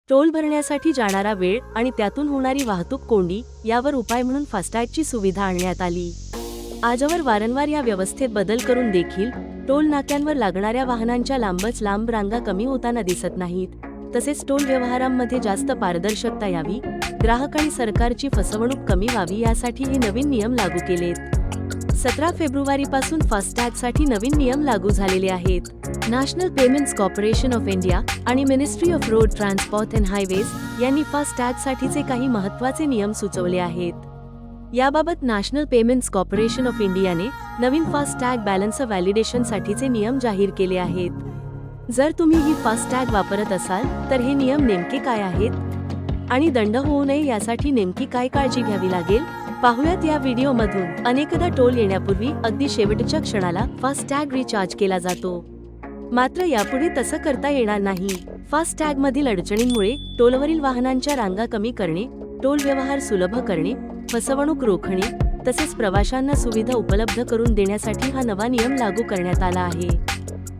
Toll भरण्यासाठी जाणारा वेळ आणि त्यातून होणारी वाहतूक कोंडी यावर उपाय म्हणून फास्टॅगची सुविधा आणण्यात आली। आजवर वारंवार या व्यवस्थेत बदल करून देखील टोल नाक्यांवर लागणाऱ्या वाहनांच्या लांबच लांब रांगा कमी होताना दिसत नाहीत। तसेच टोल व्यवहारांमध्ये जास्त पारदर्शकता यावी, ग्राहक आणि सरकारची फसवणूक कमी व्हावी यासाठी हे नवीन नियम लागू केलेत। 17 फेब्रुवारीपासून फास्टॅगसाठी नवीन नियम लागू झालेले आहेत। National payments corporation of India आणि ministry of road transport and highways यांनी फास्टॅगसाठीचे काही महत्त्वाचे नियम सुचवले आहेत। याबाबत नॅशनल पेमेंट्स कॉर्पोरेशन ऑफ इंडियाने नवीन फास्टॅग बॅलन्स व्हॅलिडेशनसाठीचे नियम जाहीर केले आहेत। जर तुम्ही ही फास्टॅग वापरत असाल तर हे नियम नेमके काय आहेत आणि दंड होऊ नये यासाठी नेमकी काय काळजी घ्यावी लागेल पाहूयात या व्हिडिओमधून। अनेकदा टोल येण्यापूर्वी अगदी शेवटच्या क्षणाला फास्टॅग रिचार्ज केला जातो, मात्र यापुढे तसं करता येणार नाही। फास्टॅगमधील अडचणींमुळे टोलवरील वाहनांच्या रांगा कमी करणे, टोल व्यवहार सुलभ करणे, फसवणूक रोखणे तसेच प्रवाशांना सुविधा उपलब्ध करून देण्यासाठी हा नवा नियम लागू करण्यात आला आहे।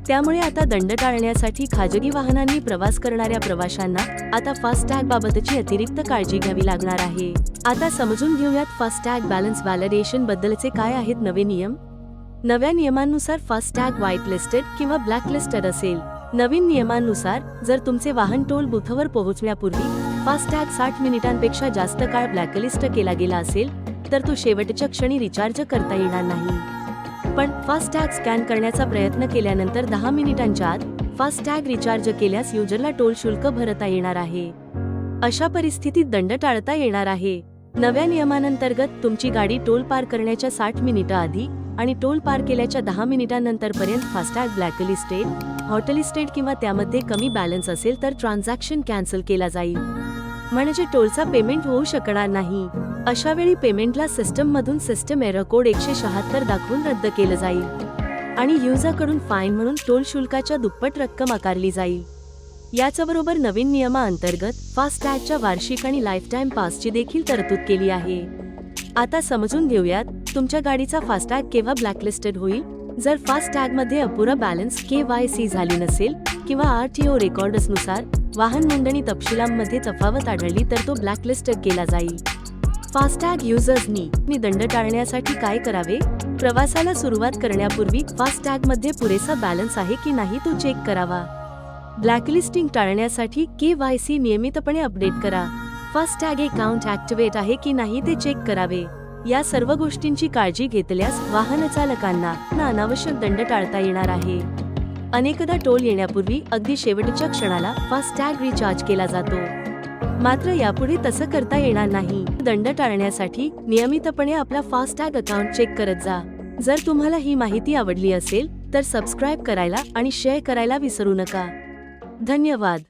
त्यामुळे आता दंड टाळण्यासाठी खाजगी वाहनांनी प्रवास करणाऱ्या प्रवाशांना आता फास्टॅग बाबतची अतिरिक्त काळजी घ्यावी लागणार आहे। आता समजून घेऊयात फास्टॅग बॅलन्स व्हॅलिडेशन बद्दलचे काय आहेत नवे नियम। नव्या नियमांनुसार फास्टॅग व्हाईटलिस्टेड किंवा ब्लॅकलिस्टेड असेल। नवीन नियमांनुसार जर तुमचे वाहन टोल बूथवर पोहोचण्यापूर्वी फास्टॅग 60 मिनिटांपेक्षा जास्त काळ ब्लॅकलिस्ट केला गेला असेल तर तो शेवटच्या क्षणी रिचार्ज करता येणार नाही। पण फास्टॅग स्कॅन करण्याचा प्रयत्न केल्यानंतर 10 मिनिटांच्या आत फास्टॅग रिचार्ज केल्यास युजरला टोल शुल्क भरता येणार आहे। अशा परिस्थितीत दंड टाळता येणार आहे। नव्या नियमांतर्गत तुमची गाडी टोल पार करण्याच्या 60 मिनिटं आधी आणि टोल पार केल्याच्या 10 मिनिटांनंतर पर्यंत फास्टॅग ब्लॅकलिस्टेड, हॉटलिस्टेड किंवा त्यामध्ये कमी बॅलन्स असेल तर ट्रान्झॅक्शन कॅन्सल केला जाईल, म्हणजे टोलचा पेमेंट होऊ शकणार नाही। अशा वेळी पेमेंटला सिस्टममधून सिस्टम एरर कोड 176 दाखवून रद्द केलं जाईल आणि युजरकडून फाईन म्हणून टोल शुल्काच्या दुप्पट रक्कम आकारली जाईल। याचबरोबर नवीन नियमांतर्गत फास्टॅगच्या वार्षिक आणि लाईफटाईम पासची देखील तरतूद केली आहे। आता समजून घेऊयात तुमच्या गाडीचा फास्टॅग केव्हा ब्लॅकलिस्टेड होईल। जर फास्टॅगमध्ये अपुरा बॅलन्स KYC झाली नसेल किंवा RTO रेकॉर्ड्सनुसार वाहन नोंदणी तपशिलांमध्ये तफावत आढळली तर तो ब्लॅकलिस्ट केला जाईल। फास्टॅग युजर्सनी दंड टाळण्यासाठी काय करावे? प्रवासाला सुरुवात करण्यापूर्वी फास्टॅगमध्ये पुरेसा बॅलन्स आहे की नाही तो चेक करावा। ब्लॅकलिस्टिंग टाळण्यासाठी KYC नियमितपणे अपडेट करा। फास्टॅग अकाउंट ॲक्टिव्हेट आहे की नाही ते चेक करावे। या सर्व गोष्टींची काळजी घेतल्यास वाहन चालकांना अनावश्यक दंड टाळता येणार आहे। अनेकदा टोल येण्यापूर्वी अगदी शेवटच्या क्षणाला फास्टॅग रिचार्ज केला जातो, मात्र यापुढे तसं करता येणार नाही। दंड टाळण्यासाठी नियमितपणे आपला फास्टॅग अकाउंट चेक करत जा। जर तुम्हाला ही माहिती आवडली असेल तर सबस्क्राइब करायला आणि शेअर करायला विसरू नका। धन्यवाद।